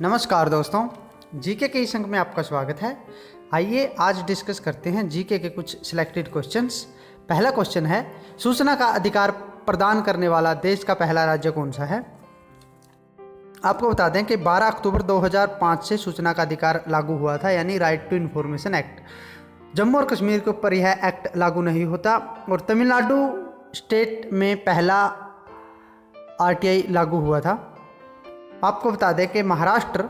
नमस्कार दोस्तों, जीके के इस अंक में आपका स्वागत है। आइए आज डिस्कस करते हैं जीके के कुछ सिलेक्टेड क्वेश्चंस। पहला क्वेश्चन है, सूचना का अधिकार प्रदान करने वाला देश का पहला राज्य कौन सा है। आपको बता दें कि 12 अक्टूबर 2005 से सूचना का अधिकार लागू हुआ था, यानी right to information act. Jammu और कश्मीर के ऊपर यह एक्ट लागू नहीं होता और तमिलनाडु स्टेट में पहला आरटीआई लागू हुआ था। आपको बता दें कि महाराष्ट्र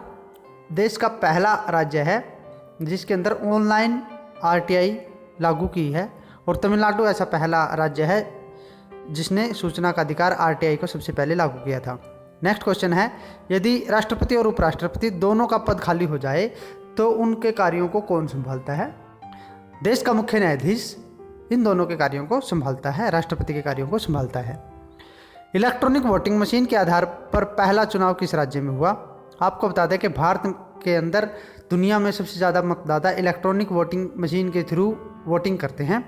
देश का पहला राज्य है जिसके अंदर ऑनलाइन आरटीआई लागू की है और तमिलनाडु ऐसा पहला राज्य है जिसने सूचना का अधिकार आरटीआई को सबसे पहले लागू किया था। नेक्स्ट क्वेश्चन है, यदि राष्ट्रपति और उपराष्ट्रपति दोनों का पद खाली हो जाए तो उनके कार्यों को कौन संभालता है। देश का मुख्य न्यायाधीश इन दोनों के कार्यों को संभालता है, राष्ट्रपति के कार्यों को संभालता है। इलेक्ट्रॉनिक वोटिंग मशीन के आधार पर पहला चुनाव किस राज्य में हुआ। आपको बता दें कि भारत के अंदर दुनिया में सबसे ज़्यादा मतदाता इलेक्ट्रॉनिक वोटिंग मशीन के थ्रू वोटिंग करते हैं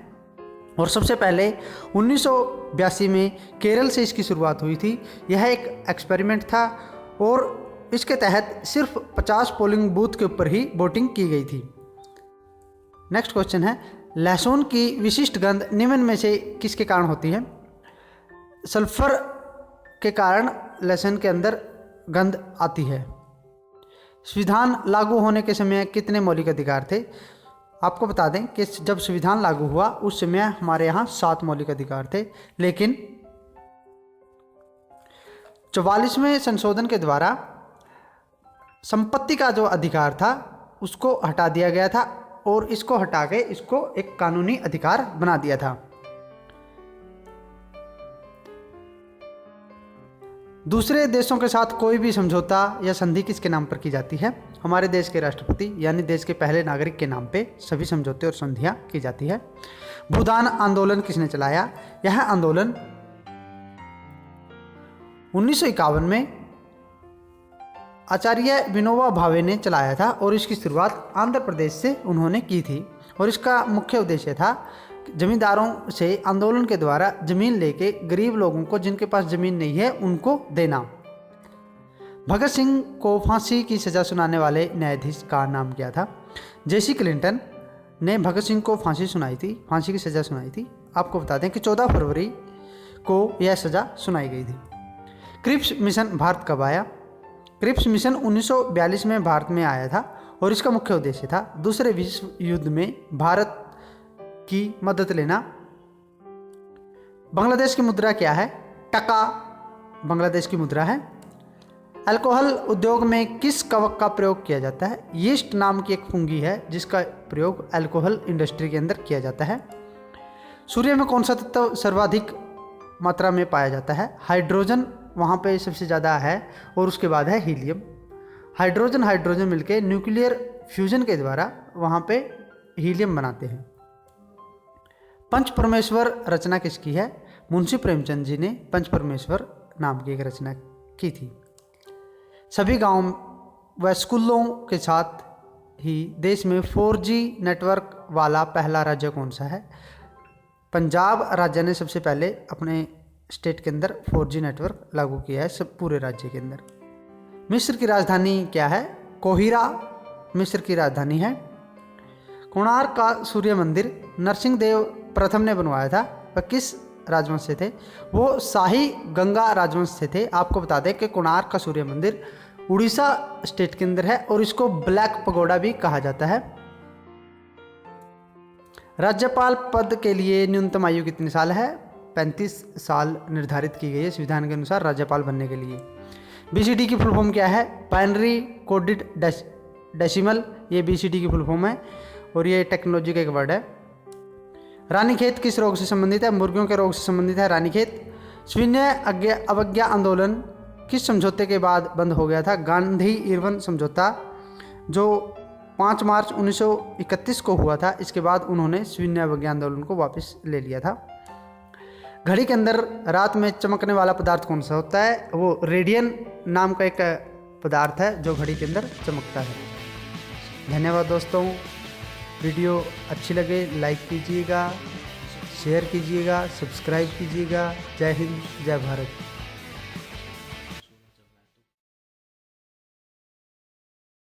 और सबसे पहले 1982 में केरल से इसकी शुरुआत हुई थी। यह एक एक्सपेरिमेंट था और इसके तहत सिर्फ 50 पोलिंग बूथ के ऊपर ही वोटिंग की गई थी। नेक्स्ट क्वेश्चन है, लहसुन की विशिष्ट गंध निम्न में से किसके कारण होती है। सल्फर के कारण लहसुन के अंदर गंध आती है। संविधान लागू होने के समय कितने मौलिक अधिकार थे। आपको बता दें कि जब संविधान लागू हुआ उस समय हमारे यहाँ 7 मौलिक अधिकार थे, लेकिन 44वें संशोधन के द्वारा संपत्ति का जो अधिकार था उसको हटा दिया गया था और इसको हटा के इसको एक कानूनी अधिकार बना दिया था। दूसरे देशों के साथ कोई भी समझौता या संधि किसके नाम पर की जाती है। हमारे देश के राष्ट्रपति यानी देश के पहले नागरिक के नाम पे सभी समझौते और संधियां की जाती है। भूदान आंदोलन किसने चलाया। यह आंदोलन 1951 में आचार्य विनोबा भावे ने चलाया था और इसकी शुरुआत आंध्र प्रदेश से उन्होंने की थी और इसका मुख्य उद्देश्य था जमींदारों से आंदोलन के द्वारा जमीन लेके गरीब लोगों को जिनके पास जमीन नहीं है उनको देना। भगत सिंह को फांसी की सज़ा सुनाने वाले न्यायाधीश का नाम क्या था। जेसी क्लिंटन ने भगत सिंह को फांसी की सज़ा सुनाई थी। आपको बता दें कि 14 फरवरी को यह सज़ा सुनाई गई थी। क्रिप्स मिशन भारत कब आया। क्रिप्स मिशन 1942 में भारत में आया था और इसका मुख्य उद्देश्य था दूसरे विश्व युद्ध में भारत की मदद लेना। बांग्लादेश की मुद्रा क्या है। टका बांग्लादेश की मुद्रा है। अल्कोहल उद्योग में किस कवक का प्रयोग किया जाता है। यीस्ट नाम की एक फुंगी है जिसका प्रयोग अल्कोहल इंडस्ट्री के अंदर किया जाता है। सूर्य में कौन सा तत्व सर्वाधिक मात्रा में पाया जाता है। हाइड्रोजन वहाँ पे सबसे ज़्यादा है और उसके बाद है हीलियम। हाइड्रोजन मिलके न्यूक्लियर फ्यूजन के द्वारा वहाँ पे हीलियम बनाते हैं। पंच परमेश्वर रचना किसकी है। मुंशी प्रेमचंद जी ने पंच परमेश्वर नाम की एक रचना की थी। सभी गांव व स्कूलों के साथ ही देश में 4G नेटवर्क वाला पहला राज्य कौन सा है। पंजाब राज्य ने सबसे पहले अपने स्टेट के अंदर 4G नेटवर्क लागू किया है, सब पूरे राज्य के अंदर। मिस्र की राजधानी क्या है। कोहिरा मिस्र की राजधानी है। कोणार्क का सूर्य मंदिर नरसिंह देव प्रथम ने बनवाया था। वह किस राजवंश से थे। वो शाही गंगा राजवंश से थे। आपको बता दें कि कोणार्क का सूर्य मंदिर उड़ीसा स्टेट के अंदर है और इसको ब्लैक पगोडा भी कहा जाता है। राज्यपाल पद के लिए न्यूनतम आयु कितनी साल है। 35 साल निर्धारित की गई है संविधान के अनुसार राज्यपाल बनने के लिए। बीसीडी की फुल फॉर्म क्या है। बाइनरी कोडेड डेसिमल, ये बीसीडी की फुल फॉर्म है और ये टेक्नोलॉजी का एक वर्ड है। रानीखेत किस रोग से संबंधित है। मुर्गियों के रोग से संबंधित है रानीखेत। सविनय अवज्ञा आंदोलन किस समझौते के बाद बंद हो गया था। गांधी इरविन समझौता जो 5 मार्च 1931 को हुआ था। इसके बाद उन्होंने सविनय अवज्ञा आंदोलन को वापस ले लिया था। घड़ी के अंदर रात में चमकने वाला पदार्थ कौन सा होता है। वो रेडियन नाम का एक पदार्थ है जो घड़ी के अंदर चमकता है। धन्यवाद दोस्तों, वीडियो अच्छी लगे लाइक कीजिएगा, शेयर कीजिएगा, सब्सक्राइब कीजिएगा। जय हिंद, जय भारत।